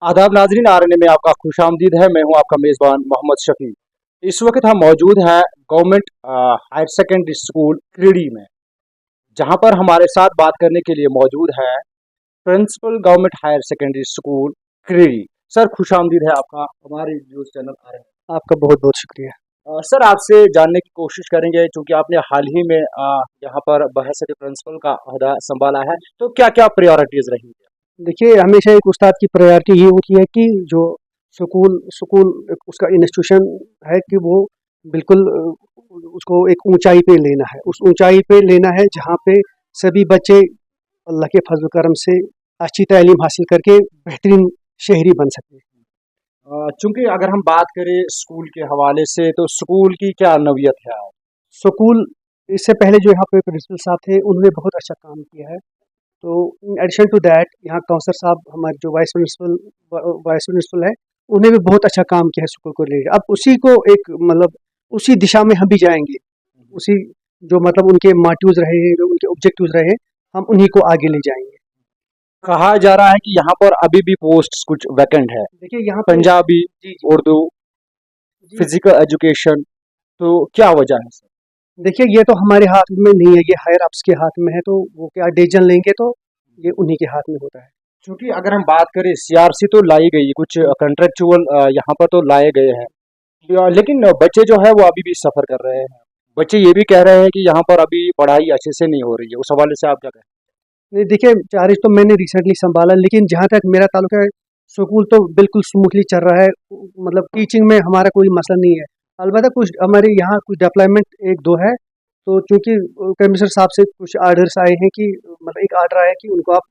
आदाब नाजरीन, आरएनए में आपका खुशामदीद है। मैं हूं आपका मेज़बान मोहम्मद शफी। इस वक्त हम मौजूद हैं गवर्नमेंट हायर सेकेंडरी स्कूल क्रीडी में, जहां पर हमारे साथ बात करने के लिए मौजूद है principal government higher secondary school Kreeri. Sir, खुशामदीद है आपका हमारे न्यूज़ चैनल आरएनए। आपका बहुत बहुत शुक्रिया। सर, आपसे जानने की कोशिश करेंगे, चूंकि आपने हाल ही में यहाँ पर बहसत प्रिंसिपल का अहदा संभाला है, तो क्या क्या प्रायोरिटीज रही है? देखिए, हमेशा एक उस्ताद की प्रायोरिटी ये होती है कि जो स्कूल स्कूल उसका इंस्टीट्यूशन है कि वो बिल्कुल उसको एक ऊंचाई पे लेना है। उस ऊंचाई पे लेना है जहाँ पे सभी बच्चे अल्लाह के फजल करम से अच्छी तालीम हासिल करके बेहतरीन शहरी बन सकें। चूंकि अगर हम बात करें स्कूल के हवाले से, तो स्कूल की क्या नवीयत है? स्कूल इससे पहले जो यहाँ पे प्रिंसिपल साहब थे उन्होंने बहुत अच्छा काम किया है। तो इन एडिशन टू दैट यहाँ काउंसलर साहब हमारे जो वाइस प्रिंसिपल है उन्हें भी बहुत अच्छा काम किया है स्कूल को लेकर। अब उसी को एक मतलब उसी दिशा में हम भी जाएंगे। उसी जो मतलब उनके मोटिव्स रहे हैं, जो उनके ऑब्जेक्टिव्स रहे हैं, हम उन्हीं को आगे ले जाएंगे। कहा जा रहा है कि यहाँ पर अभी भी पोस्ट कुछ वैकेंट है। देखिए यहाँ पंजाबी, उर्दू, फिजिकल एजुकेशन, तो क्या वजह है सर? देखिए, ये तो हमारे हाथ में नहीं है, ये हायर अप्स के हाथ में है। तो वो क्या डिसीजन लेंगे तो ये उन्हीं के हाथ में होता है। क्योंकि अगर हम बात करें, सीआरसी तो लाई गई, कुछ कंट्रेक्चुअल यहाँ पर तो लाए गए हैं, लेकिन बच्चे जो है वो अभी भी सफर कर रहे हैं। बच्चे ये भी कह रहे हैं कि यहाँ पर अभी पढ़ाई अच्छे से नहीं हो रही है। उस हवाले से आप क्या कहें? नहीं, देखिए, चार्ज तो मैंने रिसेंटली संभाला, लेकिन जहाँ तक मेरा ताल्लुक है स्कूल तो बिल्कुल स्मूथली चल रहा है। मतलब टीचिंग में हमारा कोई मसला नहीं है। अलबत्ता कुछ हमारे यहाँ कुछ डेवलपमेंट एक दो है। तो चूंकि कमिश्नर साहब से कुछ आर्डर्स आए हैं कि मतलब एक आर्डर आया कि उनको आप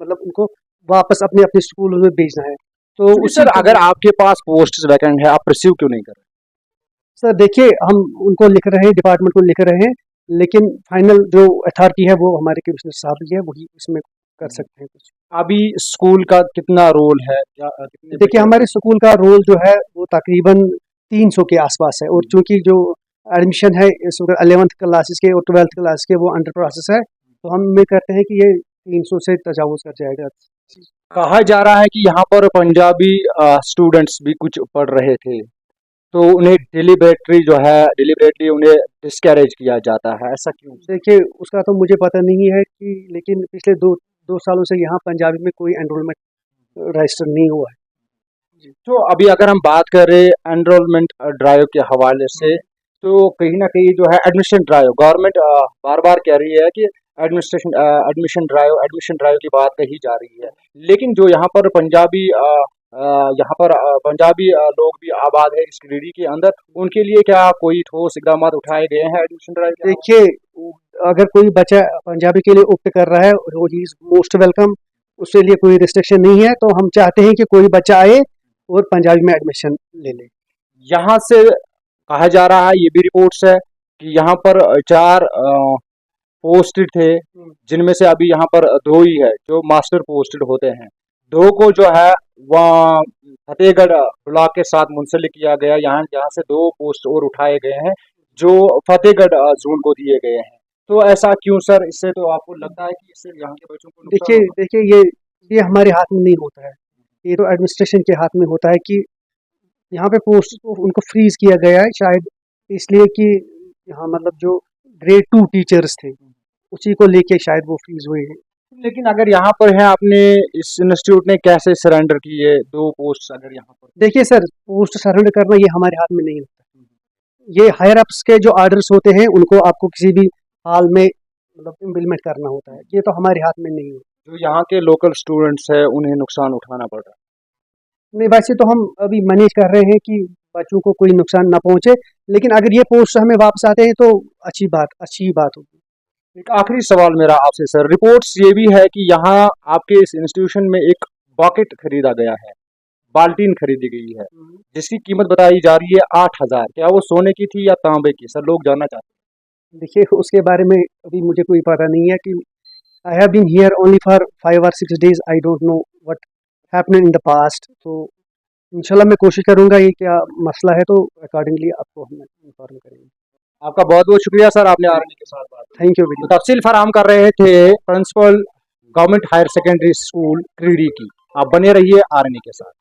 मतलब उनको वापस अपने अपने स्कूल में भेजना है। तो सर, अगर आपके पास पोस्ट वैकेंट है, आप रिसीव क्यों नहीं कर रहे? सर देखिए, हम उनको लिख रहे हैं, डिपार्टमेंट को लिख रहे हैं, लेकिन फाइनल जो अथॉरिटी है वो हमारे कमिश्नर साहब ही है, वही इसमें कर सकते हैं कुछ। अभी स्कूल का कितना रोल है? देखिए, हमारे स्कूल का रोल जो है वो तकरीबन 300 के आसपास है। और चूंकि जो एडमिशन है इस वक्त 11th क्लासेस के और 12th क्लास के वो अंडर प्रोसेस है, तो हम उम्मीद करते हैं कि ये 300 से तजावुज कर जाएगा। कहा जा रहा है कि यहाँ पर पंजाबी स्टूडेंट्स भी कुछ पढ़ रहे थे, तो उन्हें डिलिबरेटली उन्हें डिस्करेज किया जाता है, ऐसा क्यों? देखिए, उसका तो मुझे पता नहीं है कि, लेकिन पिछले दो सालों से यहाँ पंजाबी में कोई एनरोलमेंट रजिस्टर नहीं हुआ है। तो अभी अगर हम बात करें एनरोलमेंट ड्राइव के हवाले से, तो कहीं ना कहीं जो है एडमिशन ड्राइव, गवर्नमेंट बार बार कह रही है कि एडमिशन ड्राइव की बात कही जा रही है, लेकिन जो यहाँ पर पंजाबी लोग भी आबाद है इस क्रीडी के अंदर, उनके लिए क्या कोई ठोस इकदाम उठाए गए हैं एडमिशन ड्राइव? देखिए, अगर कोई बच्चा पंजाबी के लिए ऑप्ट कर रहा है वो ही इज मोस्ट वेलकम, उसके लिए कोई रिस्ट्रिक्शन नहीं है। तो हम चाहते हैं कि कोई बच्चा आए और पंजाबी में एडमिशन ले ले। यहाँ से कहा जा रहा है, ये भी रिपोर्ट्स है कि यहाँ पर 4 पोस्टेड थे, जिनमें से अभी यहाँ पर 2 ही है जो मास्टर पोस्टेड होते हैं। 2 को जो है वहाँ फतेहगढ़ ब्लॉक के साथ मुंसलिक किया गया। यहाँ से 2 पोस्ट और उठाए गए हैं जो फतेहगढ़ जोन को दिए गए हैं। तो ऐसा क्यों सर? इससे तो आपको लगता है कि इससे यहाँ के बच्चों को देखिए, ये हमारे हाथ में नहीं होता है, ये तो एडमिनिस्ट्रेशन के हाथ में होता है कि यहाँ पे पोस्ट उनको फ्रीज किया गया है, शायद इसलिए कि यहाँ मतलब जो ग्रेड 2 टीचर्स थे उसी को लेके शायद वो फ्रीज हुए हैं। लेकिन अगर यहाँ पर है, आपने इस इंस्टीट्यूट ने कैसे सरेंडर किए 2 पोस्ट? अगर यहाँ पर देखिए सर, पोस्ट सरेंडर करना ये हमारे हाथ में नहीं होता। ये हायर अप्स के जो आर्डर्स होते हैं उनको आपको किसी भी हाल में मतलब इम्प्लीमेंट करना होता है, ये तो हमारे हाथ में नहीं है। जो यहाँ के लोकल स्टूडेंट्स है उन्हें नुकसान उठाना पड़ रहा है। नहीं, वैसे तो हम अभी मैनेज कर रहे हैं कि बच्चों को कोई नुकसान ना पहुंचे, लेकिन अगर ये पोस्ट हमें वापस आते हैं तो अच्छी बात होगी। एक आखिरी सवाल मेरा आपसे सर, रिपोर्ट्स ये भी है कि यहाँ आपके इस इंस्टीट्यूशन में एक बकेट खरीदा गया है, बाल्टीन खरीदी गई है, जिसकी कीमत बताई जा रही है 8,000। क्या वो सोने की थी या तांबे की? सर, लोग जानना चाहते हैं। देखिए, उसके बारे में अभी मुझे कोई पता नहीं है कि I have been here only for 5 or 6 days, I don't know what happened in the past. तो इंशाल्लाह मैं कोशिश करूंगा ये क्या मसला है, तो अकॉर्डिंगली आपको हम इन्फॉर्म करेंगे। आपका बहुत बहुत शुक्रिया सर, आपने आरएनए के साथ बात। Thank you. तफसील फराहम कर रहे थे principal government higher secondary school Kreeri की। आप बने रहिए आर्मी के साथ।